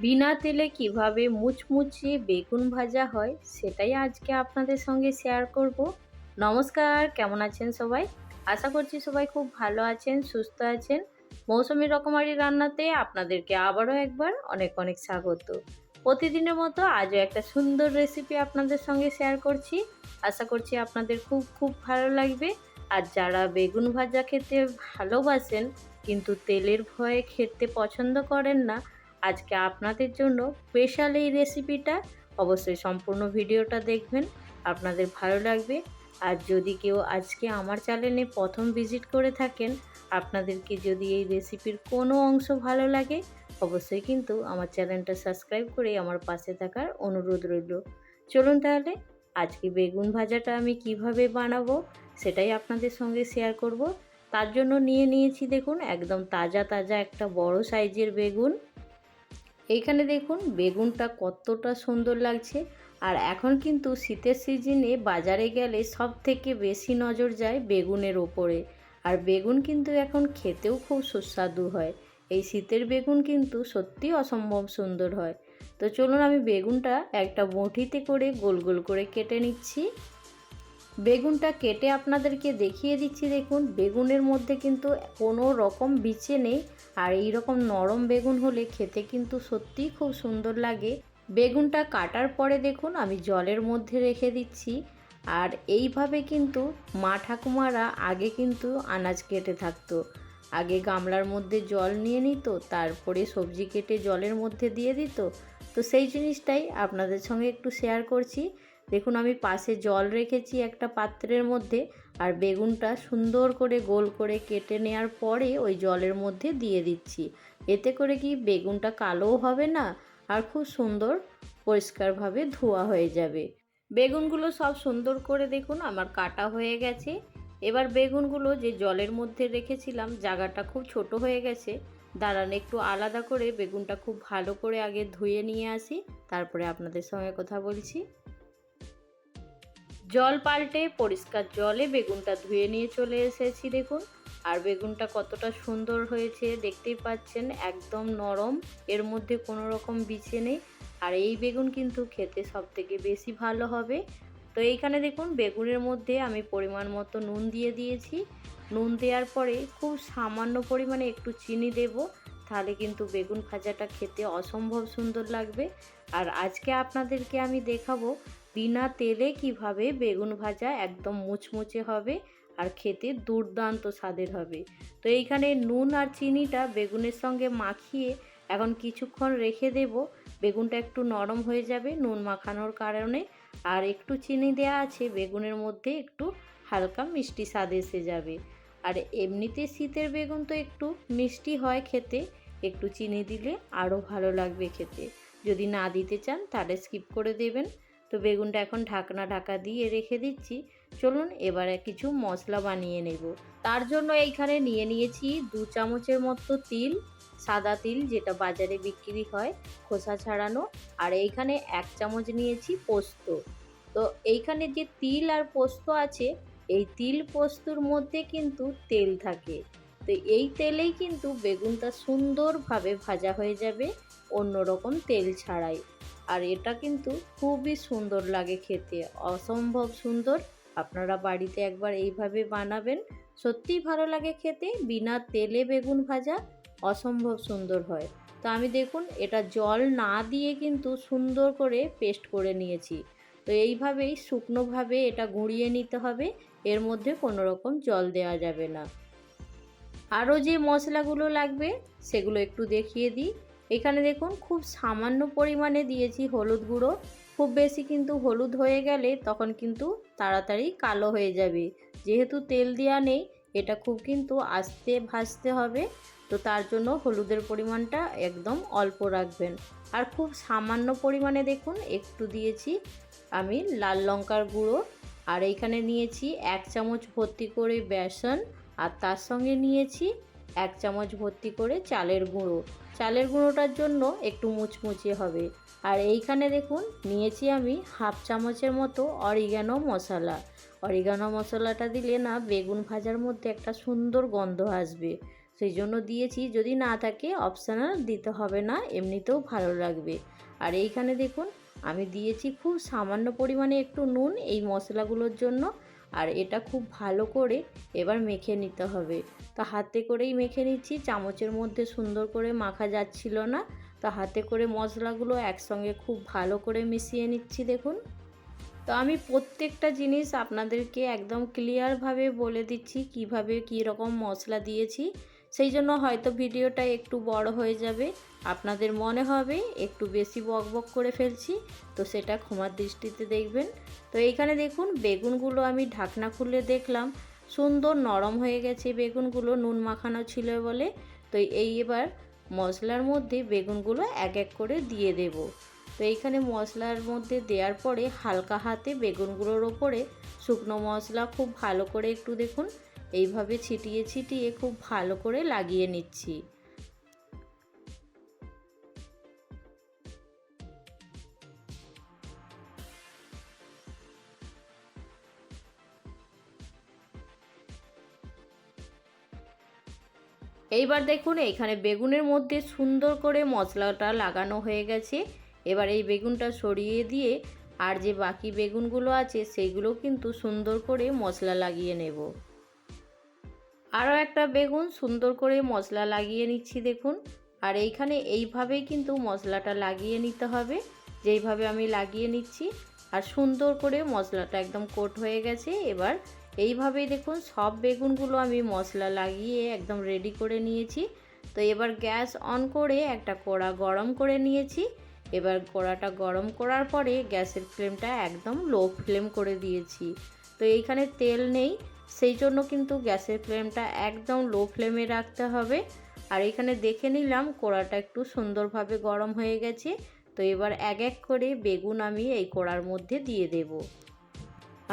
বিনা তেলে কিভাবে মুচমুচে বেগুন ভাজা হয় সেটাই আজকে আপনাদের সঙ্গে শেয়ার করব। নমস্কার, কেমন আছেন সবাই? আশা করছি সবাই খুব ভালো আছেন, সুস্থ আছেন। মৌসুমী রকমারি রান্নাতে আপনাদেরকে আবারও একবার অনেক অনেক স্বাগত। প্রতিদিনের মতো আজও একটা সুন্দর রেসিপি আপনাদের সঙ্গে শেয়ার করছি। আশা করছি আপনাদের খুব খুব ভালো লাগবে। আর যারা বেগুন ভাজা খেতে ভালোবাসেন কিন্তু তেলের ভয়ে খেতে পছন্দ করেন না, আজকে আপনাদের জন্য স্পেশাল এই রেসিপিটা। অবশ্যই সম্পূর্ণ ভিডিওটা দেখবেন, আপনাদের ভালো লাগবে। আর যদি কেউ আজকে আমার চ্যানেলে প্রথম ভিজিট করে থাকেন, আপনাদেরকে যদি এই রেসিপির কোনো অংশ ভালো লাগে, অবশ্যই কিন্তু আমার চ্যানেলটা সাবস্ক্রাইব করে আমার পাশে থাকার অনুরোধ রইল। চলুন তাহলে আজকে বেগুন ভাজাটা আমি কিভাবে বানাবো সেটাই আপনাদের সঙ্গে শেয়ার করব। তার জন্য নিয়ে নিয়েছি দেখুন একদম তাজা তাজা একটা বড় সাইজের বেগুন। এইখানে দেখুন বেগুনটা কতটা সুন্দর লাগছে। আর এখন কিন্তু শীতের সিজনে বাজারে গেলে সব থেকে বেশি নজর যায় বেগুনের ওপরে। আর বেগুন কিন্তু এখন খেতেও খুব সুস্বাদু হয়। এই শীতের বেগুন কিন্তু সত্যি অসম্ভব সুন্দর হয়। তো চলুন আমি বেগুনটা একটা বঁটিতে করে গোল গোল করে কেটে নিচ্ছি। বেগুনটা কেটে আপনাদেরকে দেখিয়ে দিচ্ছি। দেখুন বেগুনের মধ্যে কিন্তু কোনো রকম বিচে নেই। আর এই রকম নরম বেগুন হলে খেতে কিন্তু সত্যিই খুব সুন্দর লাগে। বেগুনটা কাটার পরে দেখুন আমি জলের মধ্যে রেখে দিচ্ছি। আর এইভাবে কিন্তু মা ঠাকুমারা আগে কিন্তু আনাজ কেটে থাকতো। আগে গামলার মধ্যে জল নিয়ে নিত, তারপরে সবজি কেটে জলের মধ্যে দিয়ে দিত। তো সেই জিনিসটাই আপনাদের সঙ্গে একটু শেয়ার করছি। দেখুন আমি পাশে জল রেখেছি একটা পাত্রের মধ্যে। আর বেগুনটা সুন্দর করে গোল করে কেটে নেওয়ার পরে ওই জলের মধ্যে দিয়ে দিচ্ছি। এতে করে কি বেগুনটা কালোও হবে না, আর খুব সুন্দর পরিষ্কারভাবে ধোয়া হয়ে যাবে। বেগুনগুলো সব সুন্দর করে দেখুন আমার কাটা হয়ে গেছে। এবার বেগুনগুলো যে জলের মধ্যে রেখেছিলাম জায়গাটা খুব ছোট হয়ে গেছে। দাঁড়ান একটু আলাদা করে বেগুনটা খুব ভালো করে আগে ধুয়ে নিয়ে আসি, তারপরে আপনাদের সঙ্গে কথা বলছি। জল পাল্টে পরিষ্কার জলে বেগুনটা ধুয়ে নিয়ে চলে এসেছি দেখুন। আর বেগুনটা কতটা সুন্দর হয়েছে দেখতেই পাচ্ছেন, একদম নরম, এর মধ্যে কোনো রকম বিছে নেই। আর এই বেগুন কিন্তু খেতে সব থেকে বেশি ভালো হবে। তো এইখানে দেখুন বেগুনের মধ্যে আমি পরিমাণ মতো নুন দিয়ে দিয়েছি। নুন দেওয়ার পরে খুব সামান্য পরিমাণে একটু চিনি দেব, তাহলে কিন্তু বেগুন ভাজাটা খেতে অসম্ভব সুন্দর লাগবে। আর আজকে আপনাদেরকে আমি দেখাবো বিনা তেলে কিভাবে বেগুন ভাজা একদম মুচমুচে হবে আর খেতে দুর্দান্ত স্বাদের হবে। তো এইখানে নুন আর চিনিটা বেগুনের সঙ্গে মাখিয়ে এখন কিছুক্ষণ রেখে দেব। বেগুনটা একটু নরম হয়ে যাবে নুন মাখানোর কারণে। আর একটু চিনি দেওয়া আছে, বেগুনের মধ্যে একটু হালকা মিষ্টি স্বাদ এসে যাবে। আর এমনিতে শীতের বেগুন তো একটু মিষ্টি হয় খেতে, একটু চিনি দিলে আরও ভালো লাগবে খেতে। যদি না দিতে চান তাহলে স্কিপ করে দেবেন। তো বেগুনটা এখন ঢাকা দিয়ে রেখে দিচ্ছি। চলুন এবারে কিছু মশলা বানিয়ে নেব। তার জন্য এইখানে নিয়ে নিয়েছি 2 চামচের মতো তিল, সাদা তিল যেটা বাজারে বিক্রি হয় খোসা ছাড়ানো। আর এইখানে 1 চামচ নিয়েছি পোস্ত। তো এইখানে যে তিল আর পোস্ত আছে, এই তিল পোস্তর মধ্যে কিন্তু তেল থাকে। তো এই তেলেই কিন্তু বেগুনটা সুন্দরভাবে ভাজা হয়ে যাবে, অন্য রকম তেল ছাড়াই। আর এটা কিন্তু খুবই সুন্দর লাগে খেতে, অসম্ভব সুন্দর। আপনারা বাড়িতে একবার এইভাবে বানাবেন, সত্যিই ভালো লাগে খেতে। বিনা তেলে বেগুন ভাজা অসম্ভব সুন্দর হয়। তো আমি দেখুন এটা জল না দিয়ে কিন্তু সুন্দর করে পেস্ট করে নিয়েছি। তো এইভাবেই শুকনোভাবে এটা গুঁড়িয়ে নিতে হবে, এর মধ্যে কোনো রকম জল দেওয়া যাবে না। আরও যে মশলাগুলো লাগবে সেগুলো একটু দেখিয়ে দিই। এখানে দেখুন খুব সামান্য পরিমাণে দিয়েছি হলুদ গুঁড়ো। খুব বেশি কিন্তু হলুদ হয়ে গেলে তখন কিন্তু তাড়াতাড়ি কালো হয়ে যাবে। যেহেতু তেল দেওয়া নেই, এটা খুব কিন্তু আস্তে ভাজতে হবে। তো তার জন্য হলুদের পরিমাণটা একদম অল্প রাখবেন। আর খুব সামান্য পরিমাণে দেখুন একটু দিয়েছি আমি লাল লঙ্কার গুঁড়ো। আর এইখানে নিয়েছি 1 চামচ ভর্তি করে বেসন। আর তার সঙ্গে নিয়েছি 1 চামচ ভর্তি করে চালের গুঁড়ো। চালের গুঁড়োটার জন্য একটু মুচমুচে হবে। আর এইখানে দেখুন নিয়েছি আমি হাফ চামচের মতো অরিগ্যানো মশলা। অরিগ্যানো মশলাটা দিলে না বেগুন ভাজার মধ্যে একটা সুন্দর গন্ধ আসবে। সেই জন্য দিয়েছি। যদি না থাকে অপশনাল, দিতে হবে না, এমনিতেও ভালো লাগবে। আর এইখানে দেখুন আমি দিয়েছি খুব সামান্য পরিমাণে একটু নুন এই মশলাগুলোর জন্য। আর এটা খুব ভালো করে এবার মেখে নিতে হবে। তো হাতে করেই মেখে নিচ্ছি, চামচের মধ্যে সুন্দর করে মাখা যাচ্ছিল না। তো হাতে করে মশলাগুলো একসঙ্গে খুব ভালো করে মিশিয়ে নিচ্ছি দেখুন। তো আমি প্রত্যেকটা জিনিস আপনাদেরকে একদম ক্লিয়ারভাবে বলে দিচ্ছি কিভাবে কী রকম মশলা দিয়েছি। সেই জন্য হয়তো ভিডিওটা একটু বড় হয়ে যাবে, আপনাদের মনে হবে একটু বেশি বকবক করে ফেলছি, তো সেটা ক্ষমার দৃষ্টিতে দেখবেন। তো এইখানে দেখুন বেগুনগুলো আমি ঢাকনা খুলে দেখলাম সুন্দর নরম হয়ে গেছে বেগুনগুলো, নুন মাখানো ছিল বলে। তো এবার মশলার মধ্যে বেগুনগুলো এক এক করে দিয়ে দেব। তো এইখানে মশলার মধ্যে দেওয়ার পরে হালকা হাতে বেগুনগুলোর ওপরে শুকনো মশলা খুব ভালো করে একটু দেখুন এইভাবে ছিটিয়ে ছিটিয়ে খুব ভালো করে লাগিয়ে নিচ্ছি। এইবার দেখুন এইখানে বেগুনের মধ্যে সুন্দর করে মশলাটা লাগানো হয়ে গেছে। এবার এই বেগুনটা সরিয়ে দিয়ে আর যে বাকি বেগুনগুলো আছে সেইগুলো কিন্তু সুন্দর করে মশলা লাগিয়ে নেব। আরও একটা বেগুন সুন্দর করে মশলা লাগিয়ে নিচ্ছি দেখুন। আর এইখানে এইভাবেই কিন্তু মশলাটা লাগিয়ে নিতে হবে, যেইভাবে আমি লাগিয়ে নিচ্ছি। আর সুন্দর করে মশলাটা একদম কোট হয়ে গেছে। এবার এইভাবেই দেখুন সব বেগুনগুলো আমি মশলা লাগিয়ে একদম রেডি করে নিয়েছি। তো এবার গ্যাস অন করে একটা কড়া গরম করে নিয়েছি। এবার কড়াটা গরম করার পরে গ্যাসের ফ্লেমটা একদম লো ফ্লেম করে দিয়েছি। তো এইখানে তেল নেই, সেই জন্য কিন্তু গ্যাসের ফ্লেমটা একদম লো ফ্লেমে রাখতে হবে। আর এখানে দেখে নিলাম কড়াটা একটু সুন্দরভাবে গরম হয়ে গেছে। তো এবার এক এক করে বেগুন আমি এই কড়ার মধ্যে দিয়ে দেব।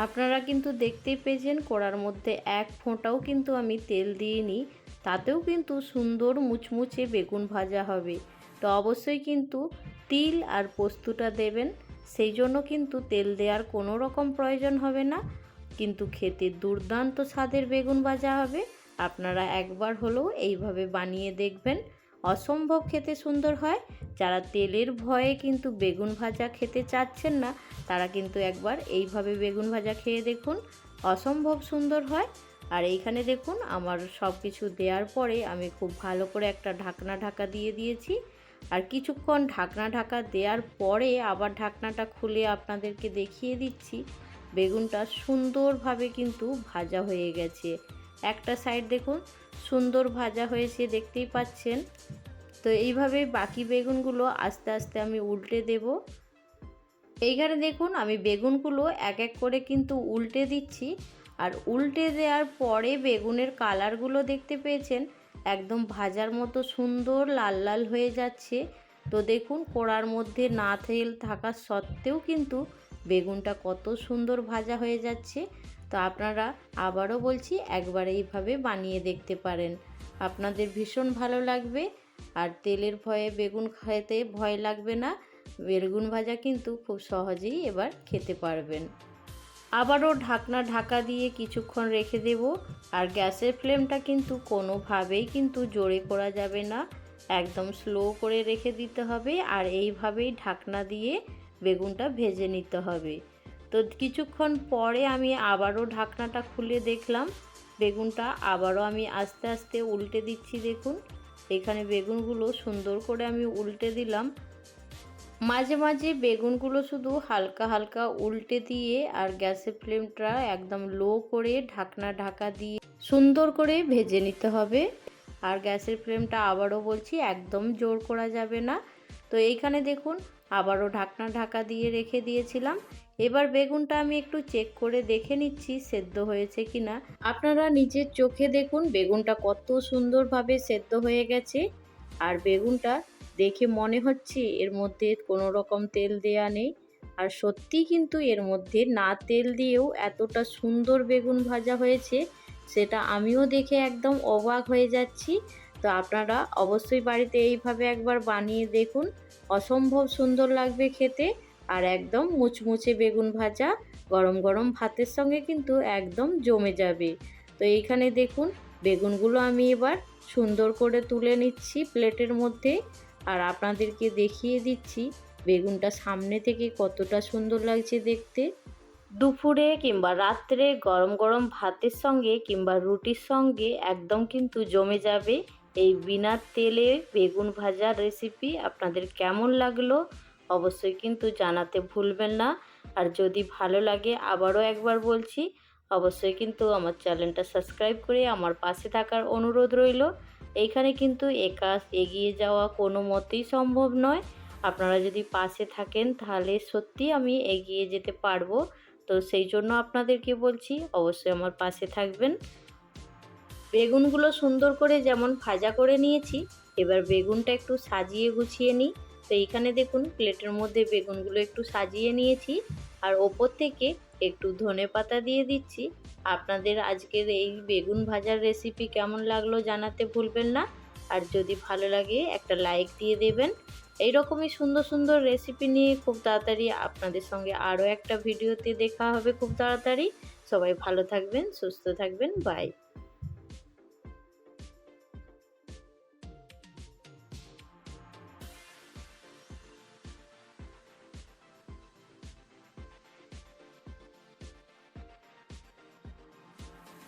আপনারা কিন্তু দেখতেই পেয়েছেন কড়ার মধ্যে এক ফোঁটাও কিন্তু আমি তেল দিইনি, তাতেও কিন্তু সুন্দর মুচমুচে বেগুন ভাজা হবে। তো অবশ্যই কিন্তু তিল আর পোস্তটা দেবেন, সেই জন্য কিন্তু তেল দেওয়ার কোনো রকম প্রয়োজন হবে না, কিন্তু খেতে দুর্দান্ত স্বাদের বেগুন ভাজা হবে। আপনারা একবার হলেও এইভাবে বানিয়ে দেখবেন, অসম্ভব খেতে সুন্দর হয়। যারা তেলের ভয়ে কিন্তু বেগুন ভাজা খেতে চাচ্ছেন না, তারা কিন্তু একবার এইভাবে বেগুন ভাজা খেয়ে দেখুন, অসম্ভব সুন্দর হয়। আর এইখানে দেখুন আমার সব কিছু দেওয়ার পরে আমি খুব ভালো করে একটা ঢাকনা ঢাকা দিয়ে দিয়েছি। আর কিছুক্ষণ ঢাকনা ঢাকা দেওয়ার পরে আবার ঢাকনাটা খুলে আপনাদেরকে দেখিয়ে দিচ্ছি বেগুনটা সুন্দরভাবে কিন্তু ভাজা হয়ে গেছে। একটা সাইড দেখুন সুন্দর ভাজা হয়েছে, দেখতেই পাচ্ছেন। তো এইভাবে বাকি বেগুনগুলো আস্তে আস্তে আমি উল্টে দেব। এইখানে দেখুন আমি বেগুনগুলো এক এক করে কিন্তু উল্টে দিচ্ছি। আর উল্টে দেওয়ার পরে বেগুনের কালারগুলো দেখতে পেয়েছেন একদম ভাজার মতো সুন্দর লাল লাল হয়ে যাচ্ছে। তো দেখুন কড়ার মধ্যে না তেল থাকা সত্ত্বেও কিন্তু বেগুনটা কত সুন্দর ভাজা হয়ে যাচ্ছে। তো আপনারা আবারও বলছি একবার এইভাবে বানিয়ে দেখতে পারেন, আপনাদের ভীষণ ভালো লাগবে। আর তেলের ভয়ে বেগুন খেতে ভয় লাগবে না, বেগুন ভাজা কিন্তু খুব সহজেই এবার খেতে পারবেন। আবারও ঢাকনা ঢাকা দিয়ে কিছুক্ষণ রেখে দেব। আর গ্যাসের ফ্লেমটা কিন্তু কোনোভাবেই কিন্তু জোরে করা যাবে না, একদম স্লো করে রেখে দিতে হবে। আর এইভাবেই ঢাকনা দিয়ে বেগুনটা ভেজে নিতে হবে। তো কিছুক্ষণ পরে আমি আবারও ঢাকনাটা খুলে দেখলাম বেগুনটা, আবারও আমি আস্তে আস্তে উল্টে দিচ্ছি দেখুন। এখানে বেগুনগুলো সুন্দর করে আমি উল্টে দিলাম। মাঝে মাঝে বেগুনগুলো শুধু হালকা হালকা উল্টে দিয়ে আর গ্যাসের ফ্লেমটা একদম লো করে ঢাকনা ঢাকা দিয়ে সুন্দর করে ভেজে নিতে হবে। আর গ্যাসের ফ্লেমটা আবারও বলছি একদম জোর করা যাবে না। তো এইখানে দেখুন আবারও ঢাকনা ঢাকা দিয়ে রেখে দিয়েছিলাম। এবার বেগুনটা আমি একটু চেক করে দেখে নিচ্ছি সেদ্ধ হয়েছে কিনা। আপনারা নিজের চোখে দেখুন বেগুনটা কত সুন্দরভাবে সেদ্ধ হয়ে গেছে। আর বেগুনটা দেখে মনে হচ্ছে এর মধ্যে কোনো রকম তেল দেয়া নেই। আর সত্যি কিন্তু এর মধ্যে না তেল দিয়েও এতটা সুন্দর বেগুন ভাজা হয়েছে, সেটা আমিও দেখে একদম অবাক হয়ে যাচ্ছি। তো আপনারা অবশ্যই বাড়িতে এইভাবে একবার বানিয়ে দেখুন, অসম্ভব সুন্দর লাগবে খেতে। আর একদম মুচমুচে বেগুন ভাজা গরম গরম ভাতের সঙ্গে কিন্তু একদম জমে যাবে। তো এইখানে দেখুন বেগুনগুলো আমি এবার সুন্দর করে তুলে নিচ্ছি প্লেটের মধ্যে, আর আপনাদেরকে দেখিয়ে দিচ্ছি বেগুনটা সামনে থেকে কতটা সুন্দর লাগছে দেখতে। দুপুরে কিংবা রাত্রে গরম গরম ভাতের সঙ্গে কিংবা রুটির সঙ্গে একদম কিন্তু জমে যাবে এই বিনা তেলে বেগুন ভাজার রেসিপি। আপনাদের কেমন লাগলো অবশ্যই কিন্তু জানাতে ভুলবেন না। আর যদি ভালো লাগে আবারও একবার বলছি, অবশ্যই কিন্তু আমার চ্যানেলটা সাবস্ক্রাইব করে আমার পাশে থাকার অনুরোধ রইল। এইখানে কিন্তু একা এগিয়ে যাওয়া কোনো মতেই সম্ভব নয়। আপনারা যদি পাশে থাকেন তাহলে সত্যি আমি এগিয়ে যেতে পারবো। তো সেই জন্য আপনাদেরকে বলছি অবশ্যই আমার পাশে থাকবেন। বেগুনগুলো সুন্দর করে যেমন ভাজা করে নিয়েছি, এবার বেগুনটা একটু সাজিয়ে গুছিয়ে নিই। তো এইখানে দেখুন প্লেটের মধ্যে বেগুনগুলো একটু সাজিয়ে নিয়েছি, আর ওপর থেকে একটু ধনেপাতা দিয়ে দিচ্ছি। আপনাদের আজকের এই বেগুন ভাজার রেসিপি কেমন লাগলো জানাতে ভুলবেন না। আর যদি ভালো লাগে একটা লাইক দিয়ে দেবেন। এই রকমই সুন্দর সুন্দর রেসিপি নিয়ে খুব তাড়াতাড়ি আপনাদের সঙ্গে আরও একটা ভিডিওতে দেখা হবে খুব তাড়াতাড়ি। সবাই ভালো থাকবেন, সুস্থ থাকবেন, বাই।